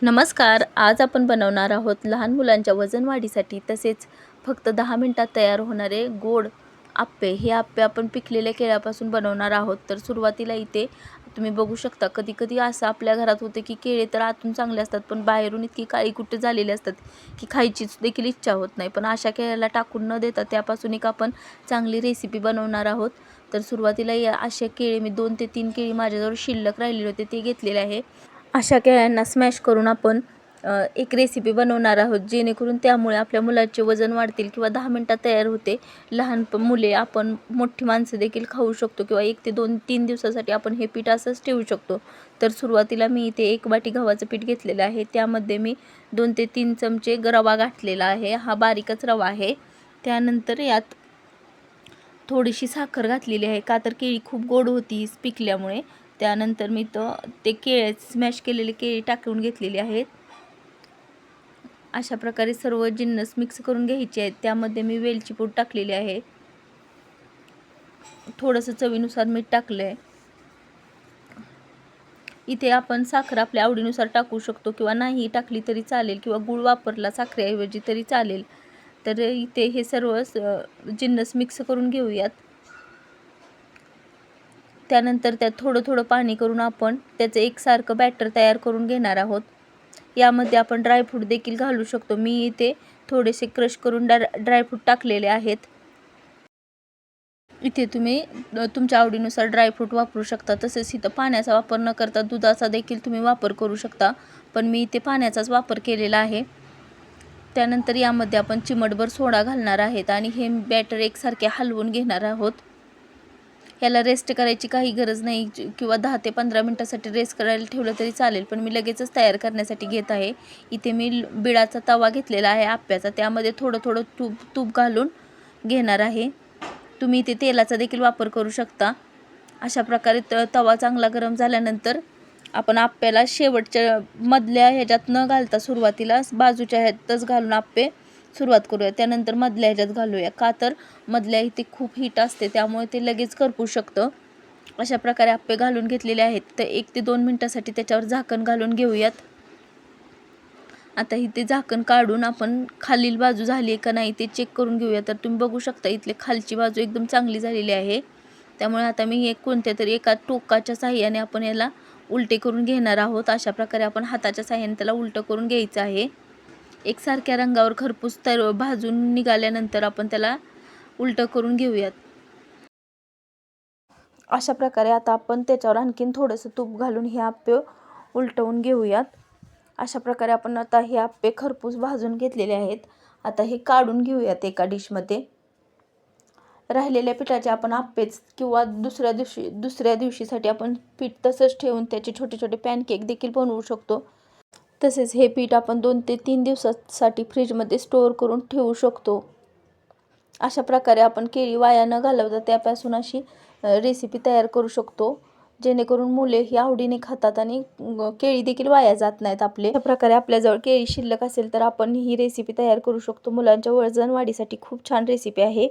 नमस्कार. आज आपण बनवणार आहोत लहान मुलांच्या वजन वाढीसाठी तसेच फक्त 10 मिनिटात तयार होणारे गोड आप्पे. हे आप्पे आपण पिकलेल्या केळ्यापासून बनवणार आहोत. तर सुरुवातीला इथे तुम्ही बघू शकता, कधी-कधी असं आपल्या घरात होते की केळे तर आतून चांगले असतात पण बाहेरून इतकी काळी-कुट्ट झालेली असतात की खायचीच देखील इच्छा होत नाही. पण अशा केळ्याला टाकून न देता त्यापासून एक आपण चांगली रेसिपी बनवणार आहोत. तर सुरुवातीला या अशा केळी मी 2 ते 3 केळी माझ्याजवळ शिल्लक राहिलेले होते ते घेतलेले आहे. अशा केळ्यांना स्मॅश करून आपण एक रेसिपी बनवणार आहोत, जेणेकरून त्यामुळे आपल्या मुलाचे वजन वाढतील किंवा 10 मिनिटात तयार होते. लहान मुले, आपण मोठी माणसं देखील खाऊ शकतो किंवा 1 ते 2-3 दिवसासाठी आपण हे पीठ असंच ठेवू शकतो. तर सुरुवातीला मी इथे 1 वाटी गव्हाचं पीठ घेतलेलं आहे. त्यामध्ये मी 2 ते 3 चमचे रवा घातलेला आहे. हा बारीकच रवा आहे. त्यानंतर यात थोडीशी साखर घातलेली आहे, का तर केळी खूप गोड होती पिकल्यामुळे. त्यानंतर मी ते केळे स्मॅश केलेले केळी टाकून घेतलेली आहेत. अशा प्रकारे सर्व जिन्नस मिक्स करून घ्यायचे आहेत. त्यामध्ये मी वेलची पूड टाकलेली आहे. थोडंसं चवीनुसार मीठ टाकलं आहे. इथे आपण साखर आपल्या आवडीनुसार टाकू शकतो किंवा नाही टाकली तरी चालेल किंवा गूळ वापरला साखरेऐवजी तरी चालेल. तर इथे हे सर्व जिन्नस मिक्स करून घेऊयात. त्यानंतर त्यात थोडं थोडं पाणी करून आपण त्याचं एकसारखं बॅटर तयार करून घेणार आहोत. यामध्ये आपण ड्रायफ्रूट देखील घालू शकतो. मी इथे थोडेसे क्रश करून ड्रायफ्रूट टाकलेले आहेत. इथे तुम्ही तुमच्या आवडीनुसार ड्रायफ्रूट वापरू शकता. तसेच इथं पाण्याचा वापर न करता दुधाचा देखील तुम्ही वापर करू शकता, पण मी इथे पाण्याचाच वापर केलेला आहे. त्यानंतर यामध्ये आपण चिमटभर सोडा घालणार आहेत आणि हे बॅटर एकसारखे हलवून घेणार आहोत. याला रेस्ट करायची काही गरज नाही किंवा 10 ते 15 मिनिटासाठी रेस्ट करायला ठेवलं तरी चालेल, पण मी लगेचच तयार करण्यासाठी घेत आहे. इथे मी बिडाचा तवा घेतलेला आहे आप्याचा. त्यामध्ये थोडं थोडं तूप घालून घेणार आहे. तुम्ही इथे तेलाचा देखील वापर करू शकता. अशा प्रकारे तवा चांगला गरम झाल्यानंतर आपण आप्याला शेवटच्या मधल्या ह्याच्यात न घालता सुरुवातीला बाजूच्या ह्यातच घालून आप्पे सुरुवात करूया. त्यानंतर मधल्या ह्याच्यात घालूया, का तर मधल्या इथे खूप हीट असते त्यामुळे ते लगेच करपू शकतं. अशा प्रकारे आप्पे घालून घेतलेले आहेत. तर 1 ते 2 मिनिटासाठी त्याच्यावर झाकण घालून घेऊयात. आता इथे झाकण काढून आपण खालील बाजू झाली आहे का नाही ते चेक करून घेऊया. तर तुम्ही बघू शकता इथली खालची बाजू एकदम चांगली झालेली आहे. त्यामुळे आता मी कोणत्या तरी एका टोकाच्या साहाय्याने आपण याला उलटे करून घेणार आहोत. अशा प्रकारे आपण हाताच्या साहाय्याने त्याला उलटं करून घ्यायचं आहे. एकसारख्या रंगावर खरपूस भाजून निघाल्यानंतर आपण त्याला उलटं करून घेऊयात. अशा प्रकारे आता आपण त्याच्यावर आणखीन थोडंसं तूप घालून हे आप्पे उलटवून घेऊयात. अशा प्रकारे आपण आता हे आप्पे खरपूस भाजून घेतलेले आहेत. आता हे काढून घेऊयात एका डिशमध्ये. राहिलेल्या पिठाचे आपण आप्पेच किंवा दुसऱ्या दिवशीसाठी आपण पीठ तसंच ठेवून त्याचे छोटे छोटे पॅनकेक देखील बनवू शकतो. तसेच हे पीठ आपण 2 ते 3 दिवसासाठी फ्रीजमध्ये स्टोअर करून ठेवू शकतो. अशा प्रकारे आपण केळी वाया न घालवता त्यापासून अशी रेसिपी तयार करू शकतो, जेणेकरून मुले ही आवडीने खातात आणि केळी देखील वाया जात नाहीत आपले. अशा प्रकारे आपल्याजवळ केळी शिल्लक असेल तर आपण ही रेसिपी तयार करू शकतो. मुलांच्या वजन वाढीसाठी खूप छान रेसिपी आहे.